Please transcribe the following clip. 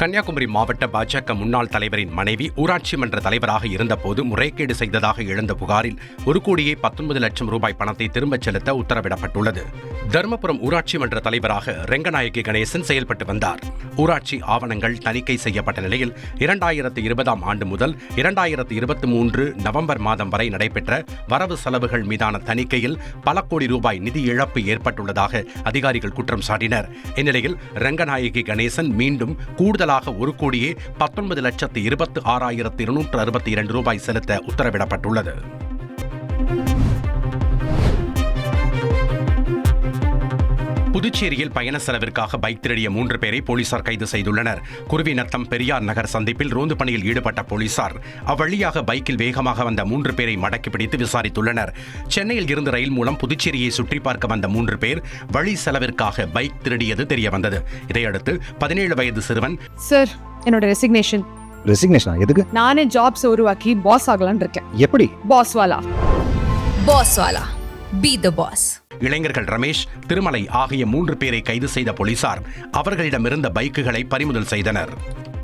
கன்னியாகுமரி மாவட்ட பாஜக முன்னாள் தலைவரின் மனைவி ஊராட்சி மன்ற தலைவராக இருந்தபோது முறைகேடு செய்ததாக எழுந்த புகாரில் 1,19,00,000 ரூபாய் பணத்தை திரும்பச் செலுத்த உத்தரவிடப்பட்டுள்ளது. தருமபுரம் ஊராட்சி மன்ற தலைவராக ரெங்கநாயகி கணேசன் செயல்பட்டு வந்தார். ஊராட்சி ஆவணங்கள் தணிக்கை செய்யப்பட்ட நிலையில் 2020 ஆண்டு முதல் 2023 நவம்பர் மாதம் வரை நடைபெற்ற வரவு செலவுகள் மீதான தணிக்கையில் பல கோடி ரூபாய் நிதி இழப்பு ஏற்பட்டுள்ளதாக அதிகாரிகள் குற்றம் சாட்டினர். இந்நிலையில் ரெங்கநாயகி கணேசன் மீண்டும் கூடுதலாக 1,26,26,262 ரூபாய் செலுத்த உத்தரவிடப்பட்டுள்ளது. புதுச்சேரியில் பயண செலவிற்காக பைக் திருடிய 3 பேரை போலீசார் கைது செய்துள்ளனர். குருவிநத்தம் பெரியார் நகர் சந்திப்பில் ரோந்து பணியில் ஈடுபட்ட போலீசார் அவ்வழியாக பைக்கில் வேகமாக வந்த 3 பேரை மடக்கி பிடித்து விசாரித்துள்ளனர். சென்னையில் இருந்து ரயில் மூலம் புதுச்சேரியை சுற்றி பார்க்க வந்த 3 பேர் வழி செலவிற்காக பைக் திருடியது தெரியவந்தது. இதையடுத்து 17 வயது சிறுவன் சார், என்னோட ரெசிக்னேஷன் எதுக்கு? நானே ஜாப்ஸ் உருவாக்கி பாஸ் ஆகலாம்னு இருக்கேன். எப்படி? பாஸ்வாலா பி தி பாஸ். இளைஞர்கள் ரமேஷ், திருமலை ஆகிய 3 பேரை கைது செய்த போலீசார் அவர்களிடமிருந்த பைக்குகளை பறிமுதல் செய்தனர்.